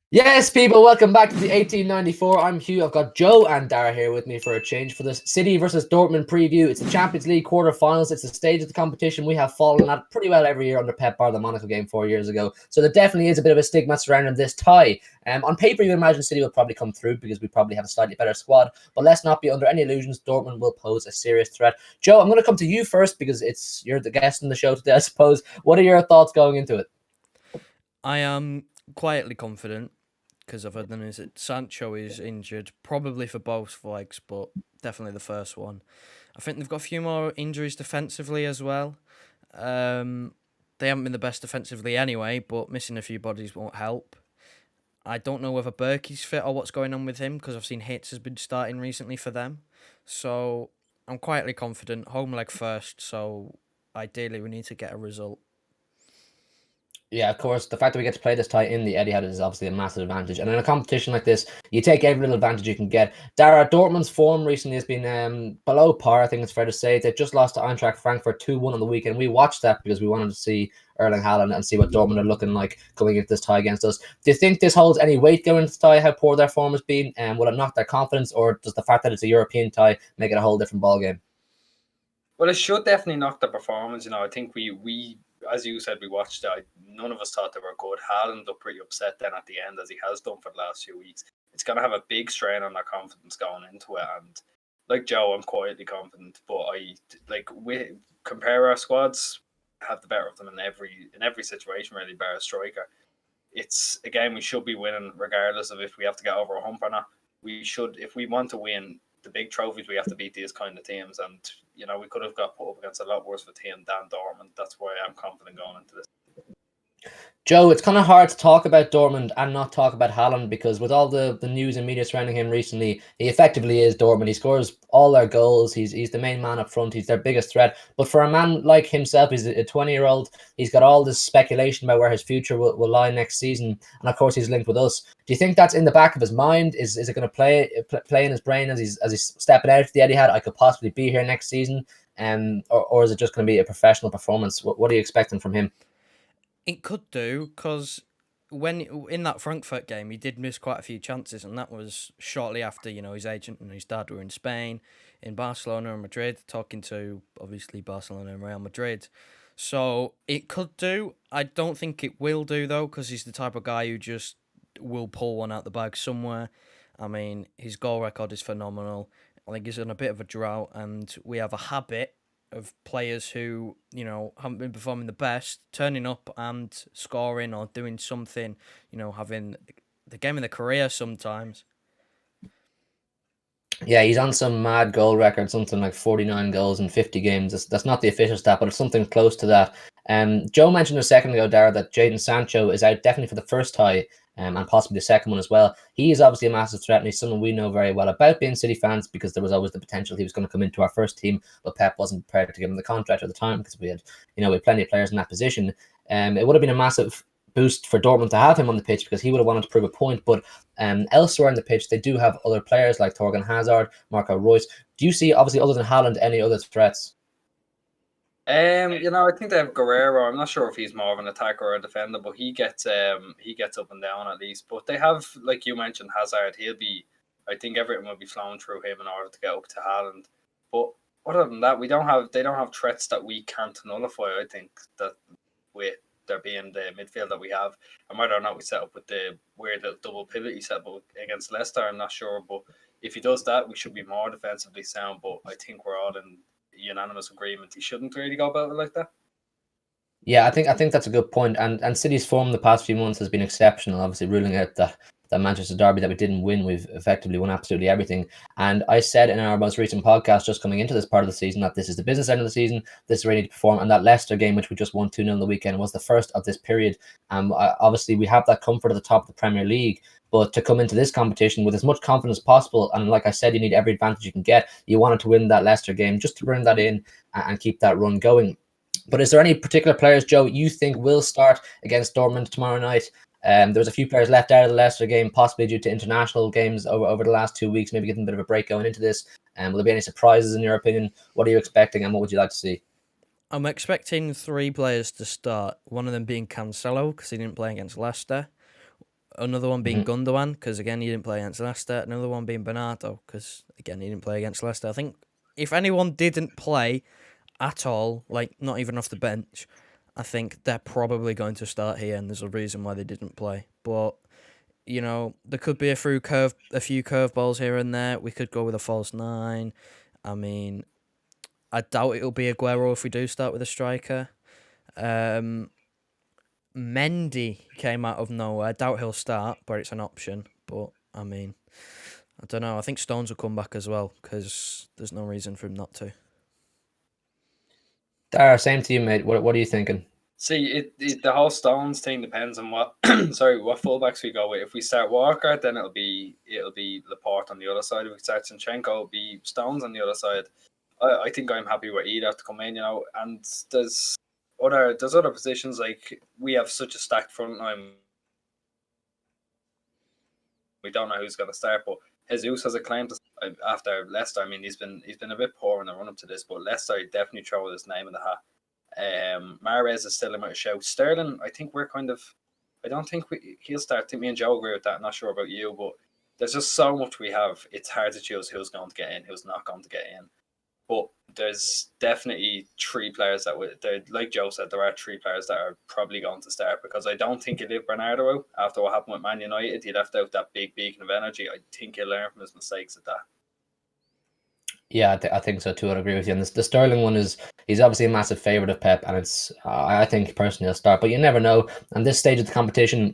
Yes, people, welcome back to the 1894. I'm Hugh. I've got Joe and Dara here with me for a change for this City versus Dortmund preview. It's the Champions League quarterfinals. It's the stage of the competition we have fallen at pretty well every year under Pep, bar the Monaco game 4 years ago. So there definitely is a bit of a stigma surrounding this tie. On paper, you imagine City will probably come through because we probably have a slightly better squad. But let's not be under any illusions. Dortmund will pose a serious threat. Joe, I'm going to come to you first because you're the guest in the show today, I suppose. What are your thoughts going into it? I am quietly confident because I've heard the news that Sancho is injured, probably for both legs, but definitely the first one. I think they've got a few more injuries defensively as well. They haven't been the best defensively anyway, but missing a few bodies won't help. I don't know whether Berkey's fit or what's going on with him because I've seen Hits has been starting recently for them. So I'm quietly confident. Home leg first, so ideally we need to get a result. Yeah, of course, the fact that we get to play this tie in the Etihad is obviously a massive advantage. And in a competition like this, you take every little advantage you can get. Dara, Dortmund's form recently has been below par, I think it's fair to say. They've just lost to Eintracht Frankfurt 2-1 on the weekend. We watched that because we wanted to see Erling Haaland and see what Dortmund are looking like going into this tie against us. Do you think this holds any weight going into the tie, how poor their form has been? And will it knock their confidence, or does the fact that it's a European tie make it a whole different ballgame? Well, it should definitely knock the performance. I think we as you said, we watched it. None of us thought they were good. Haaland looked pretty upset then at the end, as he has done for the last few weeks. It's going to have a big strain on their confidence going into it. And like Joe, I'm quietly confident, but we compare our squads, have the better of them in every situation, really, bar a striker. It's a game we should be winning, regardless of if we have to get over a hump or not. We should, if we want to win the big trophies, we have to beat these kind of teams. And we could have got put up against a lot worse of a team than Dortmund. That's why I'm confident going into this. Joe, it's kind of hard to talk about Dortmund and not talk about Haaland because with all the news and media surrounding him recently, he effectively is Dortmund. He scores all their goals. He's the main man up front. He's their biggest threat. But for a man like himself, he's a 20-year-old. He's got all this speculation about where his future will lie next season, and of course he's linked with us. Do you think that's in the back of his mind? Is it going to play in his brain as he's stepping out of the Etihad? I could possibly be here next season, or is it just going to be a professional performance? What are you expecting from him? It could do, because when in that Frankfurt game, he did miss quite a few chances, and that was shortly after his agent and his dad were in Spain, in Barcelona and Madrid, talking to obviously Barcelona and Real Madrid. So it could do. I don't think it will do though, because he's the type of guy who just will pull one out the bag somewhere. I mean, his goal record is phenomenal. I think he's on a bit of a drought, and we have a habit of players who haven't been performing the best turning up and scoring or doing something, having the game of their career sometimes. Yeah, he's on some mad goal record, something like 49 goals in 50 games. That's not the official stat, but it's something close to that. Joe mentioned a second ago, Dara, that Jadon Sancho is out definitely for the first tie, and possibly the second one as well. He is obviously a massive threat, and he's someone we know very well about being City fans because there was always the potential he was going to come into our first team, but Pep wasn't prepared to give him the contract at the time because we had plenty of players in that position. It would have been a massive boost for Dortmund to have him on the pitch because he would have wanted to prove a point. But elsewhere on the pitch, they do have other players like Torgan Hazard, Marco Reus. Do you see, obviously, other than Haaland, any other threats? I think they have Guerrero. I'm not sure if he's more of an attacker or a defender, but he gets up and down at least. But they have, like you mentioned, Hazard. I think everything will be flowing through him in order to get up to Haaland. But other than that, they don't have threats that we can't nullify. I think that with there being the midfield that we have, and whether or not we set up with the weird double pivot he set up against Leicester, I'm not sure. But if he does that, we should be more defensively sound. But I think we're all in unanimous agreement he shouldn't really go about it like that. Yeah, I think that's a good point. And City's form the past few months has been exceptional. Obviously, ruling out the Manchester derby that we didn't win, we've effectively won absolutely everything. And I said in our most recent podcast, just coming into this part of the season, that this is the business end of the season. This is where you need to perform. And that Leicester game, which we just won 2-0 on the weekend, was the first of this period. Obviously, we have that comfort at the top of the Premier League. But to come into this competition with as much confidence as possible, and like I said, you need every advantage you can get. You wanted to win that Leicester game just to bring that in and keep that run going. But is there any particular players, Joe, you think will start against Dortmund tomorrow night? There's a few players left out of the Leicester game, possibly due to international games over the last 2 weeks, maybe getting a bit of a break going into this. Will there be any surprises in your opinion? What are you expecting, and what would you like to see? I'm expecting three players to start, one of them being Cancelo, because he didn't play against Leicester. Another one being Mhm. Gundogan, because again he didn't play against Leicester. Another one being Bernardo, because again he didn't play against Leicester. I think if anyone didn't play at all, like not even off the bench, I think they're probably going to start here, and there's a reason why they didn't play. But there could be a few curveballs here and there. We could go with a false nine. I mean, I doubt it'll be Aguero if we do start with a striker. Mendy came out of nowhere. I doubt he'll start, but it's an option. But I mean, I don't know. I think Stones will come back as well because there's no reason for him not to. Dara, same to you, mate. What are you thinking? See, the whole Stones thing depends on what what fullbacks we go with. If we start Walker, then it'll be Laporte on the other side. If we start Zinchenko, it'll be Stones on the other side. I think I'm happy with either to come in, and there's other positions, like we have such a stacked front line. We don't know who's going to start, but Jesus has a claim to after Leicester. I mean, he's been a bit poor in the run up to this, but Leicester definitely throw his name in the hat. Mahrez is still a shout. Sterling, I think I don't think he'll start. I think me and Joe agree with that. I'm not sure about you, but there's just so much we have. It's hard to choose who's going to get in, who's not going to get in. But there's definitely three players like Joe said, there are three players that are probably going to start, because I don't think he'll leave Bernardo out after what happened with Man United. He left out that big beacon of energy. I think he'll learn from his mistakes at that. Yeah, I think so too. I'd agree with you. And the Sterling one he's obviously a massive favourite of Pep, and it's I think personally he'll start, but you never know. And this stage of the competition,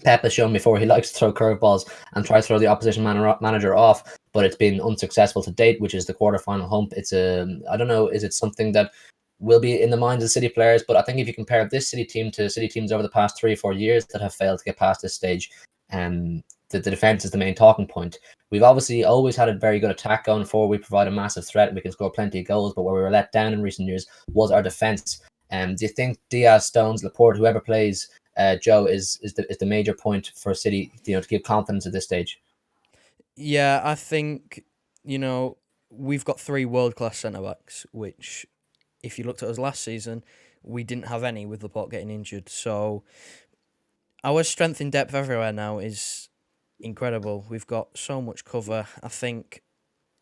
Pep has shown before he likes to throw curveballs and try to throw the opposition manager off, but it's been unsuccessful to date, which is the quarterfinal hump. It's I don't know, is it something that will be in the minds of City players? But I think if you compare this City team to City teams over the past 3 or 4 years that have failed to get past this stage, the defense is the main talking point. We've obviously always had a very good attack going forward. We provide a massive threat. We can score plenty of goals, but where we were let down in recent years was our defense. Do you think Diaz, Stones, Laporte, whoever plays, Joe, is the major point for City, to give confidence at this stage? Yeah, I think we've got three world-class centre-backs, which if you looked at us last season, we didn't have any with Laporte getting injured. So our strength in depth everywhere now is incredible. We've got so much cover. I think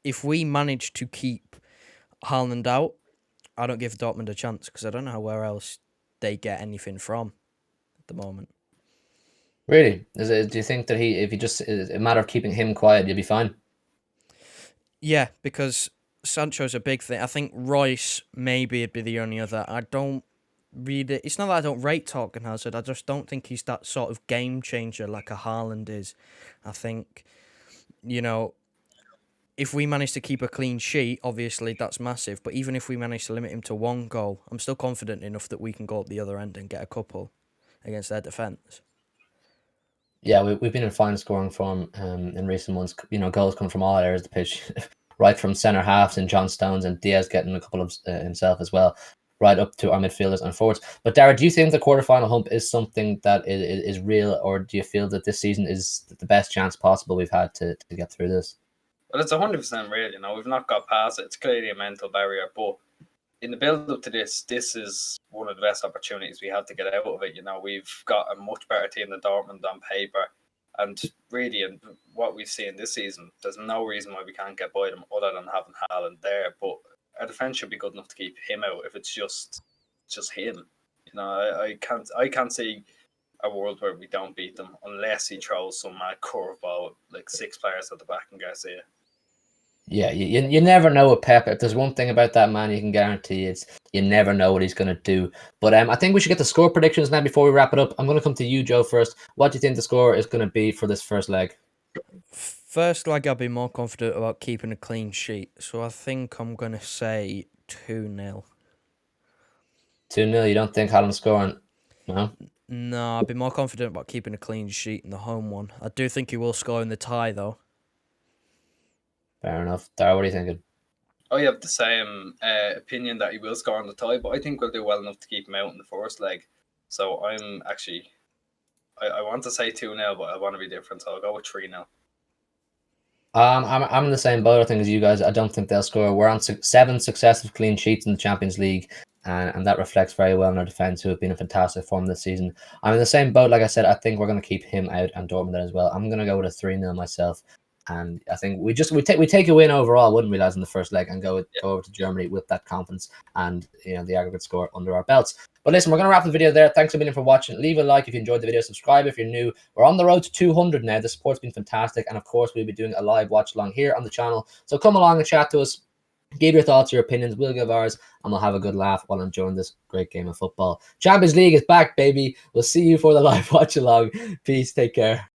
if we manage to keep Haaland out, I don't give Dortmund a chance, because I don't know where else they get anything from at the moment. Really? Do you think that if he just, it's a matter of keeping him quiet, you'll be fine? Yeah, because Sancho's a big thing. I think Royce maybe would be the only other. I don't read it. It's not that I don't rate Torgan Hazard. I just don't think he's that sort of game changer like a Haaland is. I think, if we manage to keep a clean sheet, obviously that's massive. But even if we manage to limit him to one goal, I'm still confident enough that we can go up the other end and get a couple against their defence. Yeah, we've been in fine scoring form in recent months. Goals come from all areas of the pitch, right from centre halves and John Stones and Diaz getting a couple of himself as well, right up to our midfielders and forwards. But Dara, do you think the quarterfinal hump is something that is real, or do you feel that this season is the best chance possible we've had to get through this? Well, it's 100% real. We've not got past it. It's clearly a mental barrier, but in the build up to this is one of the best opportunities we have to get out of it. We've got a much better team than Dortmund on paper, and really, in what we've seen this season, there's no reason why we can't get by them other than having Haaland there. But our defense should be good enough to keep him out. If it's just him, I can't see a world where we don't beat them unless he throws some mad curveball like 6 players at the back and Garcia. Yeah, you never know with Pep. If there's one thing about that man, you can guarantee it's you never know what he's going to do. But I think we should get the score predictions now before we wrap it up. I'm going to come to you, Joe, first. What do you think the score is going to be for this first leg? First leg, I'll be more confident about keeping a clean sheet. So I think I'm going to say 2-0. 2-0. You don't think Haaland's scoring? No? No, I'll be more confident about keeping a clean sheet in the home one. I do think he will score in the tie, though. Fair enough. Dara, what are you thinking? I have the same opinion that he will score on the tie, but I think we'll do well enough to keep him out in the first leg. So I'm actually, I want to say 2-0, but I want to be different, so I'll go with 3-0. I'm in the same boat, I think, as you guys. I don't think they'll score. We're on 7 successive clean sheets in the Champions League, and that reflects very well in our defence, who have been in fantastic form this season. I'm in the same boat. Like I said, I think we're going to keep him out and Dortmund out as well. I'm going to go with a 3-0 myself. And I think we take a win overall, wouldn't we, lads, in the first leg, and go over to Germany with that confidence and the aggregate score under our belts. But listen, we're going to wrap the video there. Thanks a million for watching. Leave a like if you enjoyed the video. Subscribe if you're new. We're on the road to 200 now. The support's been fantastic. And of course, we'll be doing a live watch along here on the channel. So come along and chat to us. Give your thoughts, your opinions. We'll give ours, and we'll have a good laugh while enjoying this great game of football. Champions League is back, baby. We'll see you for the live watch along. Peace. Take care.